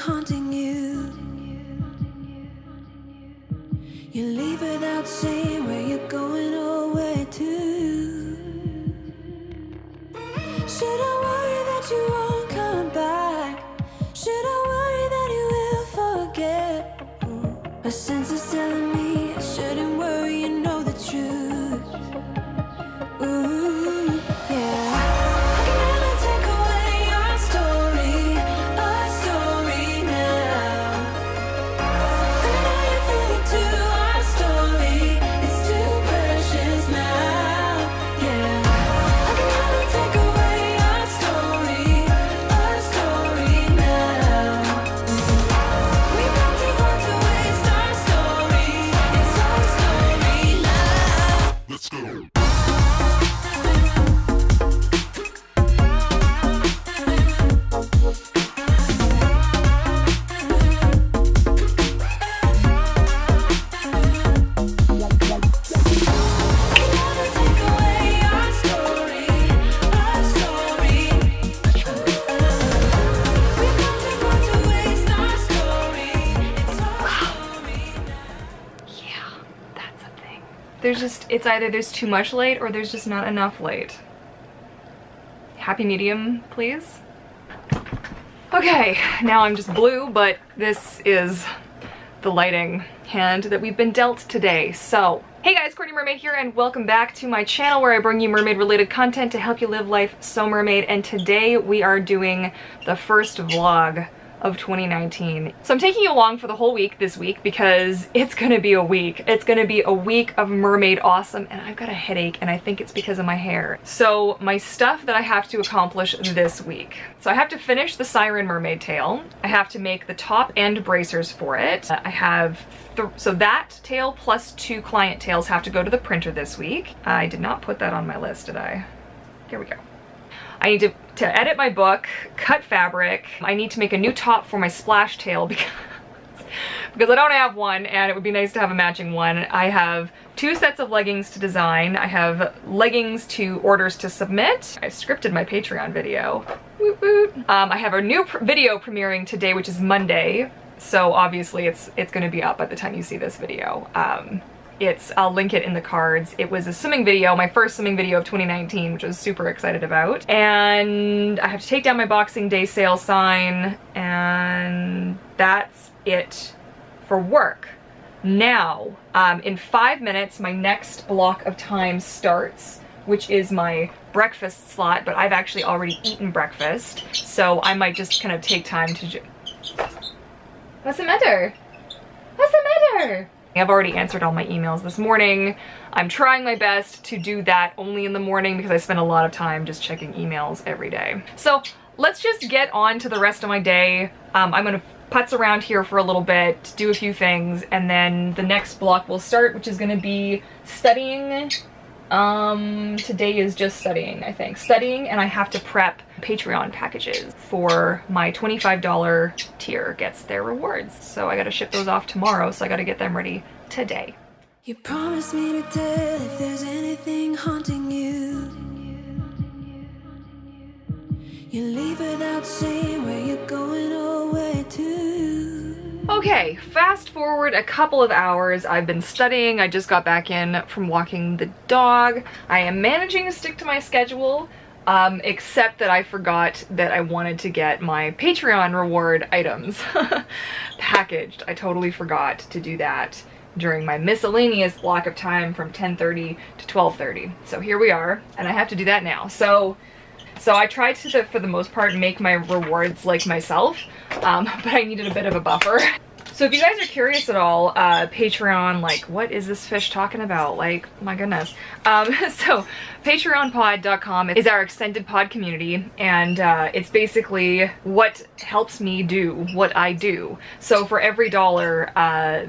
haunting you. You leave without saying where you're going or where to. Should I worry that you won't come back? Should I worry that you will forget? My sense is telling me I shouldn't worry, you know the truth. Ooh, yeah. I can never take away our story now. And I know you feel it too, our story, it's too precious now. Yeah. I can never take away our story now. We've come too far to waste our story, it's our story now. Let's go. There's just, it's either there's too much light or there's just not enough light. Happy medium, please. Okay, now I'm just blue, but this is the lighting hand that we've been dealt today. So, hey guys, Courtney Mermaid here, and welcome back to my channel where I bring you mermaid related content to help you live life so mermaid. And today we are doing the first vlog of 2019. So I'm taking you along for the whole week this week because it's gonna be a week. It's gonna be a week of mermaid awesome, and I've got a headache and I think it's because of my hair. So my stuff that I have to accomplish this week. So I have to finish the Siren mermaid tail. I have to make the top and bracers for it. I have so that tail plus 2 client tails have to go to the printer this week. I did not put that on my list, did I? Here we go. I need to edit my book, cut fabric. I need to make a new top for my splash tail because I don't have one, and it would be nice to have a matching one. I have 2 sets of leggings to design. I have leggings to orders to submit. I scripted my Patreon video. Woot woot. I have a new video premiering today, which is Monday. So obviously it's gonna be up by the time you see this video. I'll link it in the cards. It was a swimming video, my first swimming video of 2019, which I was super excited about. And I have to take down my Boxing Day sale sign, and that's it for work. Now, in 5 minutes, my next block of time starts, which is my breakfast slot, but I've actually already eaten breakfast, so I might just kind of take time to What's the matter? What's the matter? I've already answered all my emails this morning. I'm trying my best to do that only in the morning because I spend a lot of time just checking emails every day. So let's just get on to the rest of my day. I'm gonna putz around here for a little bit, do a few things, and then the next block will start, which is gonna be studying. Today is just studying, I think. Studying, and I have to prep Patreon packages for my $25 tier gets their rewards. So I gotta ship those off tomorrow, so I gotta get them ready today. You promised me to tell if there's anything haunting you. You leave without saying where you're going or where to. Okay, fast forward a couple of hours. I've been studying. I just got back in from walking the dog. I am managing to stick to my schedule, except that I forgot that I wanted to get my Patreon reward items packaged. I totally forgot to do that during my miscellaneous block of time from 10:30 to 12:30. So here we are, and I have to do that now. So I tried to, for the most part, make my rewards like myself, but I needed a bit of a buffer. So if you guys are curious at all, Patreon, like, what is this fish talking about? Like, my goodness. So patreonpod.com is our extended pod community, and it's basically what helps me do what I do. So for every $1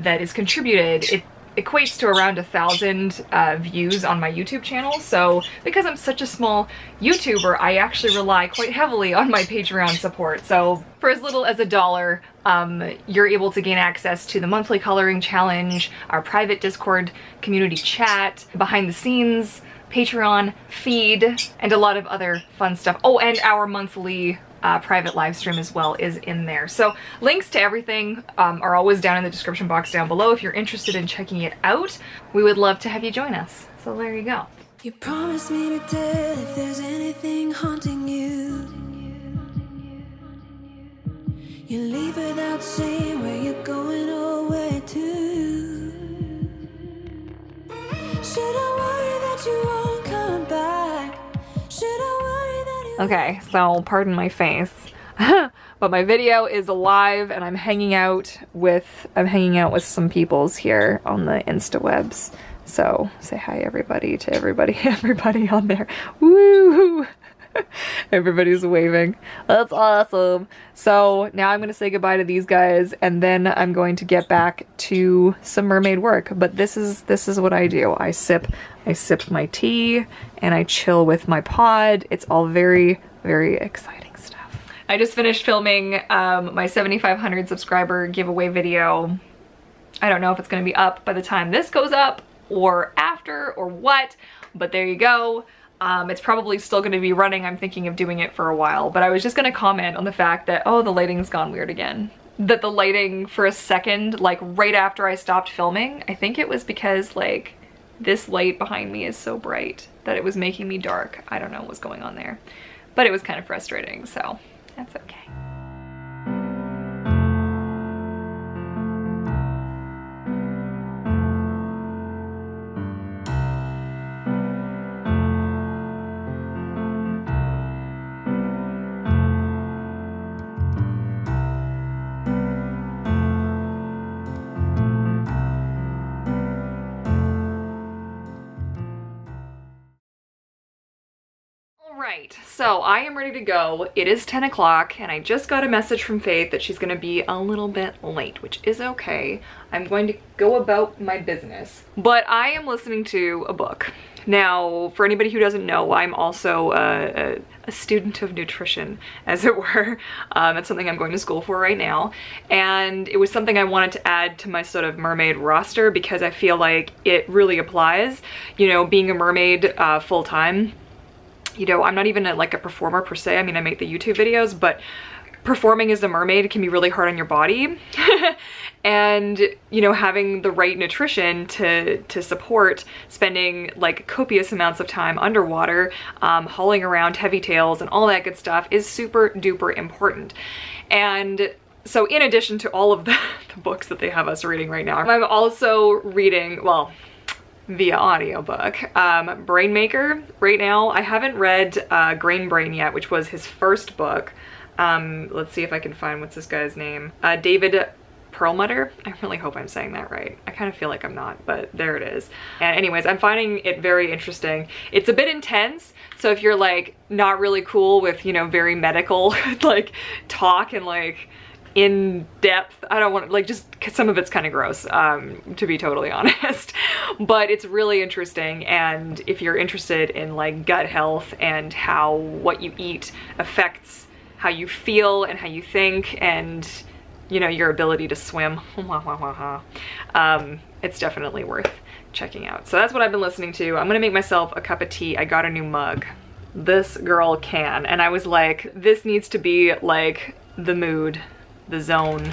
that is contributed, it equates to around 1,000 views on my YouTube channel. So because I'm such a small YouTuber, I actually rely quite heavily on my Patreon support. So for as little as $1, you're able to gain access to the monthly coloring challenge, our private Discord community chat, behind the scenes Patreon feed, and a lot of other fun stuff. Oh, and our monthly private live stream as well is in there. So links to everything are always down in the description box down below if you're interested in checking it out. We would love to have you join us. So there you go. You promised me to tell if there's anything haunting you. You leave without saying where you're going or where to. Should I worry that you won't come back? Should I worry that you... Okay, so pardon my face, but my video is live and I'm hanging out with some peoples here on the Instawebs. So say hi everybody to everybody on there. Woo! Everybody's waving. That's awesome. So now I'm gonna say goodbye to these guys and then I'm going to get back to some mermaid work. But this is what I do. I sip my tea and I chill with my pod. It's all very, very exciting stuff. I just finished filming my 7,500 subscriber giveaway video. I don't know if it's gonna be up by the time this goes up or after or what, but there you go. It's probably still going to be running. I'm thinking of doing it for a while, but I was just going to comment on the fact that, oh, the lighting's gone weird again. That the lighting for a second, like right after I stopped filming, I think it was because like this light behind me is so bright that it was making me dark. I don't know what was going on there, but it was kind of frustrating, so that's okay. Alright, so I am ready to go. It is 10 o'clock and I just got a message from Faith that she's going to be a little bit late, which is okay. I'm going to go about my business. But I am listening to a book. Now, for anybody who doesn't know, I'm also a student of nutrition, as it were. It's something I'm going to school for right now. And it was something I wanted to add to my sort of mermaid roster because I feel like it really applies. You know, being a mermaid full-time, you know, I'm not even like a performer per se. I mean, I make the YouTube videos, but performing as a mermaid can be really hard on your body. And, you know, having the right nutrition to support spending like copious amounts of time underwater, hauling around heavy tails and all that good stuff is super duper important. And so in addition to all of the books that they have us reading right now, I'm also reading, well, via audiobook, Brain Maker right now. I haven't read Grain Brain yet, which was his first book. Let's see if I can find, what's this guy's name? David Perlmutter. I really hope I'm saying that right. I kind of feel like I'm not, but there it is. And anyways, I'm finding it very interesting. It's a bit intense, so if you're like not really cool with, you know, very medical like talk and like in depth, I don't want to, like, just some of it's kind of gross, to be totally honest, but it's really interesting. And if you're interested in like gut health and how what you eat affects how you feel and how you think and, you know, your ability to swim, it's definitely worth checking out. So that's what I've been listening to. I'm gonna make myself a cup of tea. I got a new mug. This girl can, and I was like, this needs to be like the mood, the zone,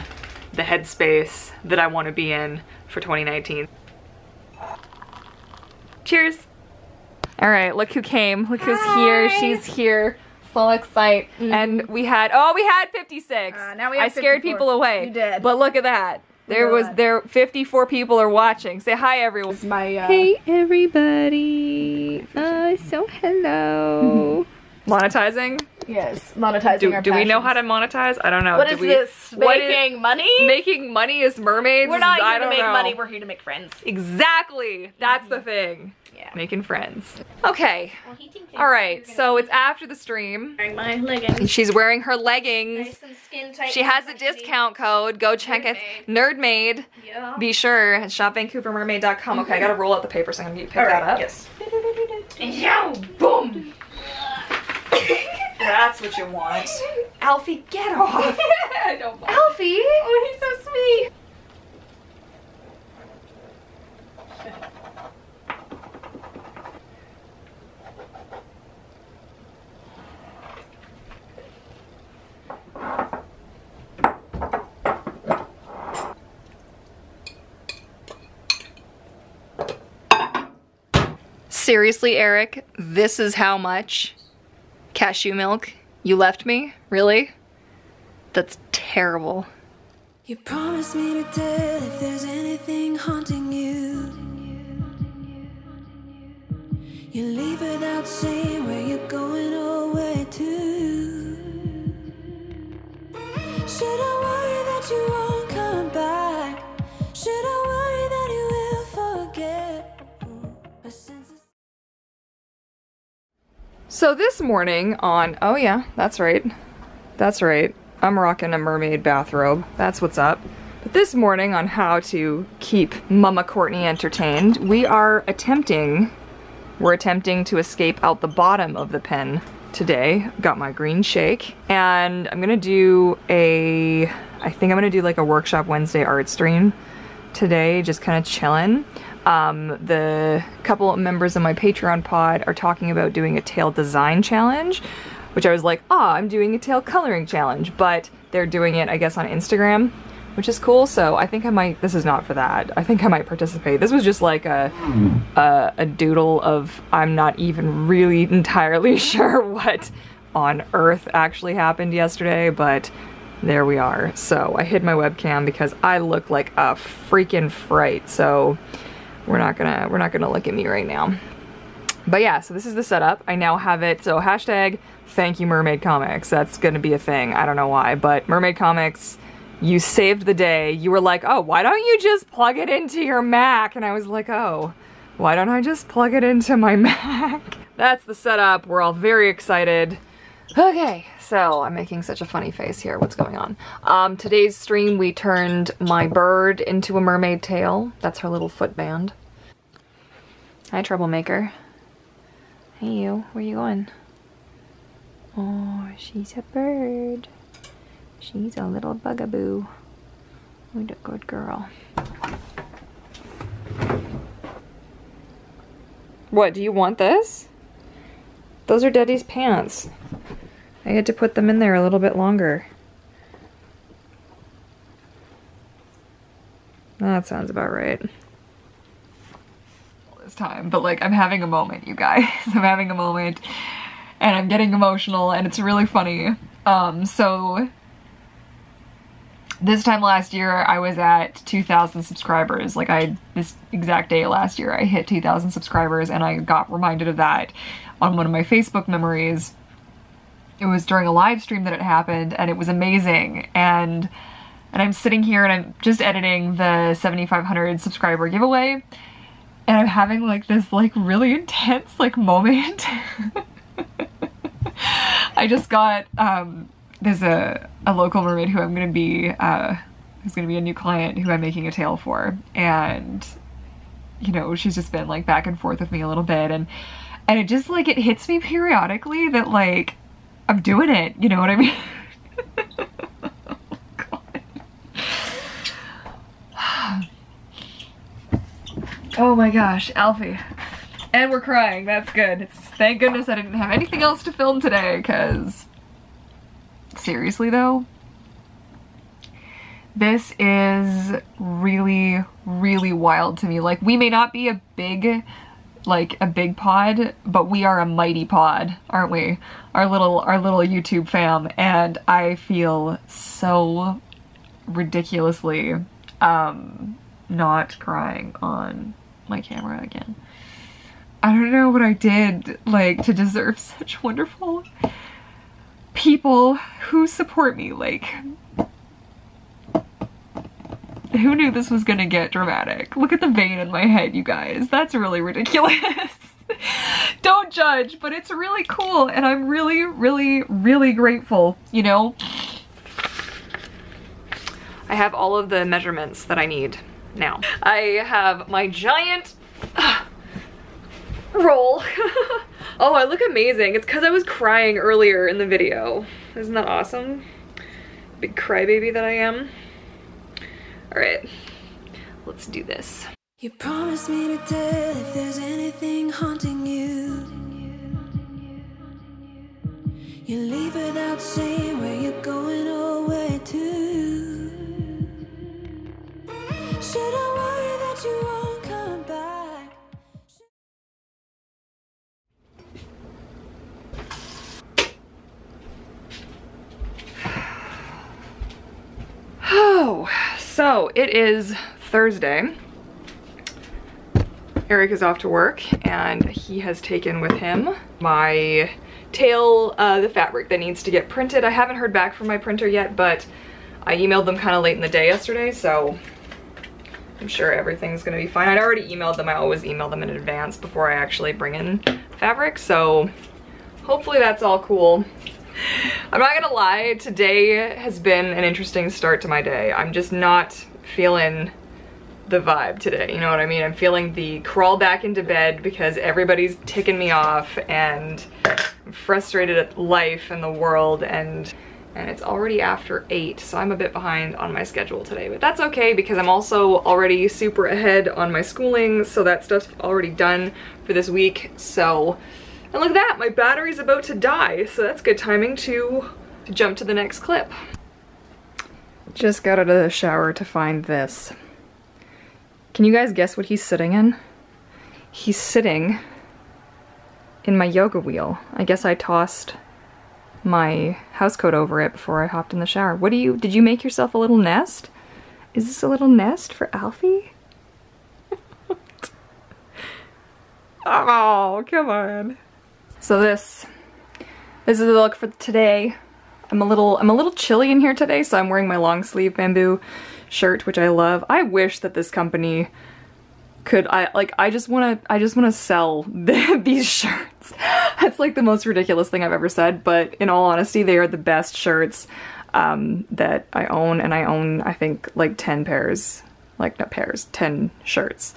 the headspace that I want to be in for 2019. Cheers. All right, look who came. Look who's here. She's here. So excited. And we had 56. Now we have I scared 54. people away. You did. But look at that. There 54 people are watching. Say hi, everyone. It's my Hey, everybody. So hello. Monetizing? yes, monetizing our Do we know passions. how to monetize? I don't know. What is this? Making money? Making money as mermaids? We're not I here to don't make know. money, we're here to make friends. Exactly. That's the thing. Yeah. Making friends. Okay. Well, he thinks All right. So it's after the stream. wearing my leggings. She's wearing her leggings. Nice and skin tight. She has a discount code. Go check it. Nerdmaid. Yeah. Be sure. Shop VancouverMermaid.com. Okay, I gotta roll out the paper so I'm gonna pick All that right, up. yes. Yo, boom. That's what you want. Alfie, get off. I don't mind. Alfie. Oh, he's so sweet. Seriously, Eric, this is how much cashew milk you left me? Really? That's terrible. You promised me to tell if there's anything haunting you. You leave without saying where you're going or where to. Should I worry that you won't come back? Should I worry that you will forget? My senses. So this morning on, oh yeah, that's right. That's right. I'm rocking a mermaid bathrobe. That's what's up. But this morning on how to keep Mama Courtney entertained, we're attempting to escape out the bottom of the pen today. Got my green shake, and I'm gonna do I think I'm gonna do like a workshop Wednesday art stream today, just kind of chilling. The couple of members of my Patreon pod are talking about doing a tail design challenge, which I was like, I'm doing a tail coloring challenge, but they're doing it, I guess, on Instagram, which is cool. So I think I might, this is not for that. I think I might participate. This was just like a doodle of, I'm not even really entirely sure what on earth actually happened yesterday, but there we are. So I hid my webcam because I look like a freaking fright. So we're not gonna look at me right now. But yeah, so this is the setup. I now have it, so hashtag thank you Mermaid Comics. That's gonna be a thing. I don't know why, but Mermaid Comics, you saved the day. You were like, oh, why don't you just plug it into your Mac? And I was like, oh, why don't I just plug it into my Mac? That's the setup. We're all very excited. Okay, so I'm making such a funny face here. What's going on? Today's stream, we turned my bird into a mermaid tail. That's her little footband. Hi, troublemaker. Hey you, where you going? Oh, she's a bird. She's a little bugaboo. What a good girl. What, do you want this? Those are Daddy's pants. I had to put them in there a little bit longer. That sounds about right. This time, but like I'm having a moment, you guys. I'm having a moment and I'm getting emotional and it's really funny. So this time last year I was at 2,000 subscribers. Like this exact day last year I hit 2,000 subscribers and I got reminded of that on one of my Facebook memories. It was during a live stream that it happened and it was amazing, and I'm sitting here and I'm just editing the 7,500 subscriber giveaway and I'm having like this like really intense like moment. I just got there's a local mermaid who I'm gonna be who's gonna be a new client who I'm making a tail for, and you know, she's just been like back and forth with me a little bit, and it just like it hits me periodically that like I'm doing it, you know what I mean? Oh, God. Oh my gosh, Alfie. And we're crying, that's good. Thank goodness I didn't have anything else to film today, because seriously though, this is really, really wild to me. Like, we may not be a big pod, but we are a mighty pod, aren't we? Our little YouTube fam, and I feel so ridiculously not crying on my camera again. I don't know what I did like to deserve such wonderful people who support me. Like, who knew this was gonna get dramatic? Look at the vein in my head, you guys. That's really ridiculous. Don't judge, but it's really cool and I'm really, really, really grateful, you know? I have all of the measurements that I need now. I have my giant roll. Oh, I look amazing. It's because I was crying earlier in the video. Isn't that awesome? Big crybaby that I am. All right, let's do this. You promised me to tell if there's anything haunting you. You leave without saying where you're going or where to. Should I worry that you won't come back? Oh, so it is Thursday. Eric is off to work and he has taken with him my tail, the fabric that needs to get printed. I haven't heard back from my printer yet, but I emailed them kind of late in the day yesterday, so I'm sure everything's gonna be fine. I'd already emailed them. I always email them in advance before I actually bring in fabric, so hopefully that's all cool. I'm not gonna lie, today has been an interesting start to my day. I'm just not feeling the vibe today, you know what I mean? I'm feeling the crawl back into bed because everybody's ticking me off and I'm frustrated at life and the world, and it's already after 8, so I'm a bit behind on my schedule today, but that's okay because I'm also already super ahead on my schooling, so that stuff's already done for this week. So, and look at that, my battery's about to die, so that's good timing to jump to the next clip. Just got out of the shower to find this. Can you guys guess what he's sitting in? He's sitting in my yoga wheel. I guess I tossed my housecoat over it before I hopped in the shower. What did you make yourself a little nest? Is this a little nest for Alfie? Oh, come on. So this is the look for today. I'm a little chilly in here today, so I'm wearing my long sleeve bamboo shirt, which I love. I wish that this company could, I just wanna sell these shirts. That's like the most ridiculous thing I've ever said, but in all honesty, they are the best shirts that I own, and I own, I think, like 10 pairs, like not pairs, 10 shirts.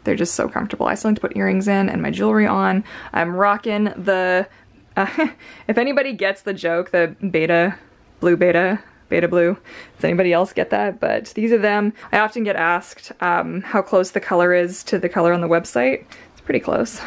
They're just so comfortable. I still need to put earrings in and my jewelry on. I'm rocking the, if anybody gets the joke, the beta blue, does anybody else get that? But these are them. I often get asked how close the color is to the color on the website. It's pretty close.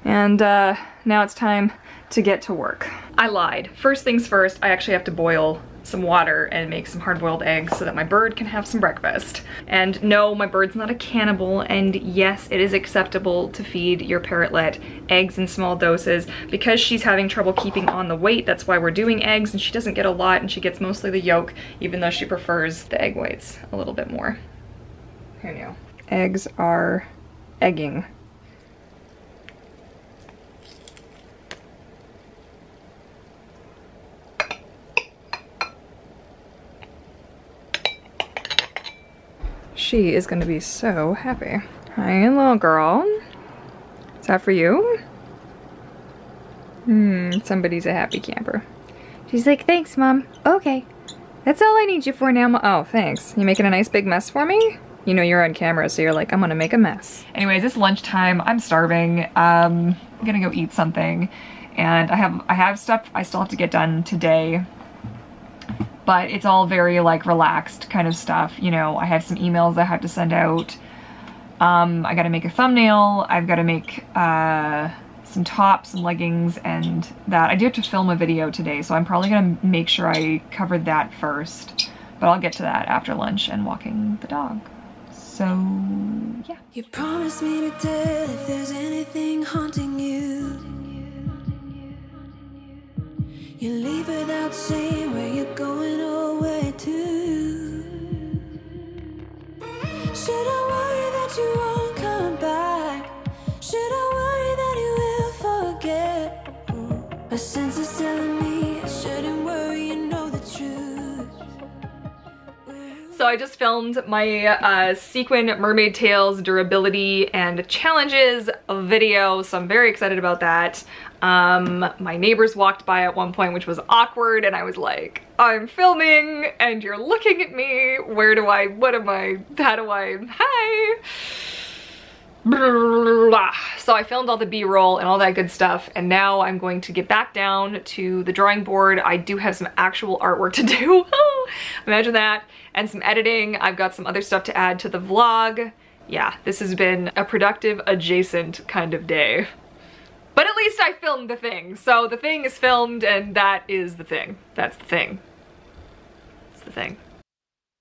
And now it's time to get to work. I lied. First things first, I actually have to boil some water and make some hard-boiled eggs so that my bird can have some breakfast. And no, my bird's not a cannibal, and yes, it is acceptable to feed your parrotlet eggs in small doses. Because she's having trouble keeping on the weight, that's why we're doing eggs, and she doesn't get a lot, and she gets mostly the yolk, even though she prefers the egg whites a little bit more. Here now. Eggs are egging. She is gonna be so happy. Hi, little girl. Is that for you? Somebody's a happy camper. She's like, thanks, Mom. Okay. That's all I need you for now, oh, thanks. You making a nice big mess for me? You know you're on camera, so you're like, I'm gonna make a mess. Anyways, it's lunchtime. I'm starving. I'm gonna go eat something. And I have stuff I still have to get done today. But it's all very like relaxed kind of stuff. You know, I have some emails I have to send out. I gotta make a thumbnail. I've gotta make some tops and leggings and that. I do have to film a video today, so I'm probably gonna make sure I covered that first. But I'll get to that after lunch and walking the dog. So, yeah. You promised me to tell if there's anything haunting you. You leave without saying where you're going or where to. Should I worry that you won't come back? Should I worry that you will forget? My sense is telling me I shouldn't worry, you know the truth. So I just filmed my sequin mermaid tails durability and challenges video, so I'm very excited about that. My neighbors walked by at one point, which was awkward, and I was like, I'm filming and you're looking at me. Where do I, what am I, how do I, hi. So I filmed all the B-roll and all that good stuff, and now I'm going to get back down to the drawing board. I do have some actual artwork to do. Imagine that. And some editing. I've got some other stuff to add to the vlog. Yeah, this has been a productive adjacent kind of day. But at least I filmed the thing. So the thing is filmed, and that is the thing. That's the thing. It's the thing.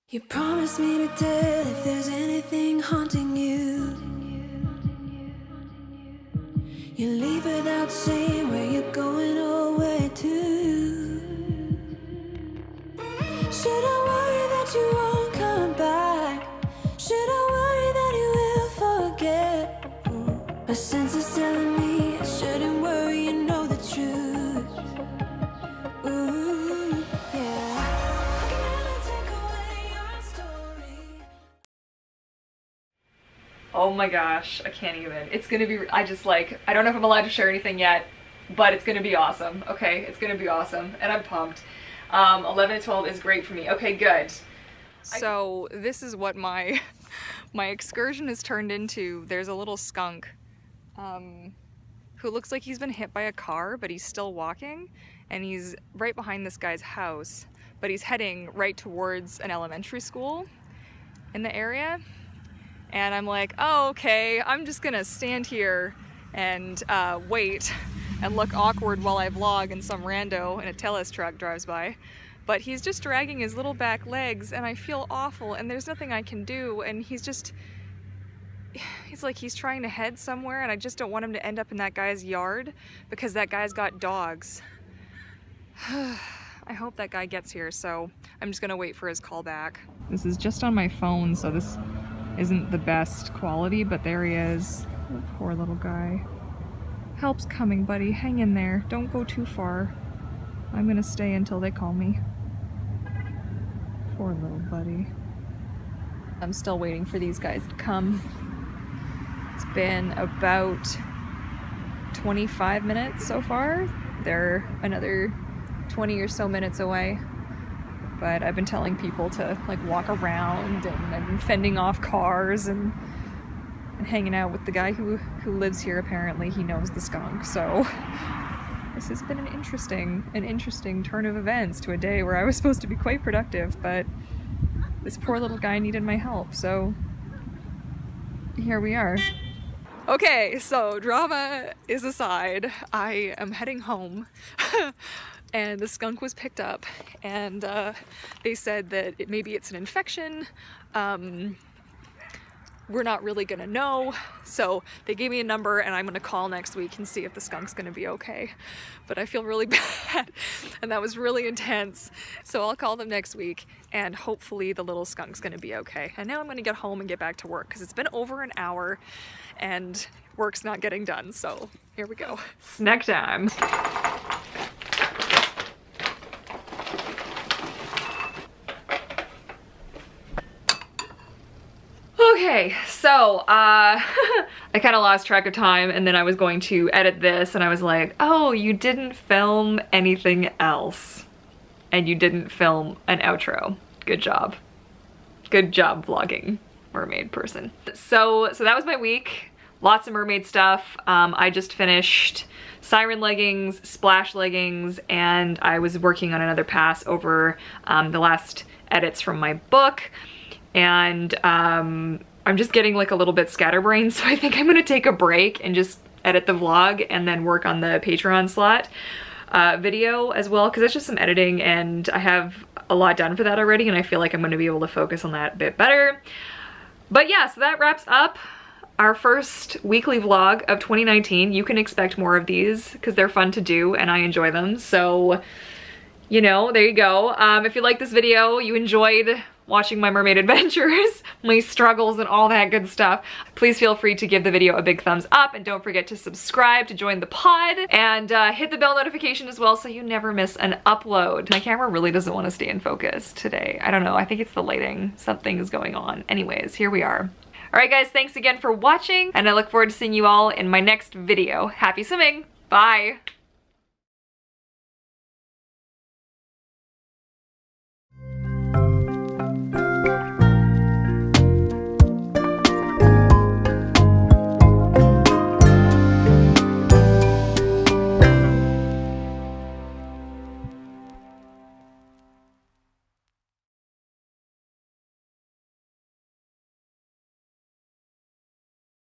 You promised me to tell if there's anything haunting you. You leave without saying where you're going or where to. Should I worry Oh my gosh, I can't even. It's gonna be, I don't know if I'm allowed to share anything yet, but it's gonna be awesome, okay? It's gonna be awesome, and I'm pumped. 11 to 12 is great for me. Okay, good. So this is what my excursion has turned into. There's a little skunk who looks like he's been hit by a car, but he's still walking, and he's right behind this guy's house, but he's heading right towards an elementary school in the area. And I'm like, oh, okay, I'm just gonna stand here and wait and look awkward while I vlog and some rando in a TELUS truck drives by. But he's just dragging his little back legs and I feel awful and there's nothing I can do, and he's like he's trying to head somewhere, and I just don't want him to end up in that guy's yard because that guy's got dogs. I hope that guy gets here, so I'm just gonna wait for his call back. This is just on my phone, so this isn't the best quality, but there he is. Oh, poor little guy. Help's coming, buddy. Hang in there. Don't go too far. I'm gonna stay until they call me. Poor little buddy. I'm still waiting for these guys to come. It's been about 25 minutes so far. They're another 20 or so minutes away. But I've been telling people to like walk around, and I've been fending off cars and hanging out with the guy who lives here. Apparently he knows the skunk, so this has been an interesting turn of events to a day where I was supposed to be quite productive, but this poor little guy needed my help, so here we are. Okay, so drama is aside, I am heading home. And the skunk was picked up, and they said that maybe it's an infection. We're not really gonna know, so they gave me a number and I'm gonna call next week and see if the skunk's gonna be okay. But I feel really bad, and that was really intense, so I'll call them next week and hopefully the little skunk's gonna be okay. And now I'm gonna get home and get back to work because it's been over an hour and work's not getting done, so here we go. Snack time. Okay, so I kind of lost track of time, and then I was going to edit this and I was like, oh, you didn't film anything else and you didn't film an outro. Good job. Good job vlogging, mermaid person. So that was my week. Lots of mermaid stuff. I just finished siren leggings, splash leggings, and I was working on another pass over the last edits from my book. And I'm just getting like a little bit scatterbrained, so I think I'm gonna take a break and just edit the vlog and then work on the Patreon slot video as well, because it's just some editing and I have a lot done for that already, and I feel like I'm gonna be able to focus on that a bit better. But yeah, so that wraps up our first weekly vlog of 2019. You can expect more of these because they're fun to do and I enjoy them. So, you know, there you go. If you like this video, you enjoyed watching my mermaid adventures, my struggles and all that good stuff, please feel free to give the video a big thumbs up, and don't forget to subscribe to join the pod, and hit the bell notification as well so you never miss an upload. My camera really doesn't want to stay in focus today. I don't know, I think it's the lighting. Something is going on. Anyways, here we are. Alright guys, thanks again for watching, and I look forward to seeing you all in my next video. Happy swimming! Bye!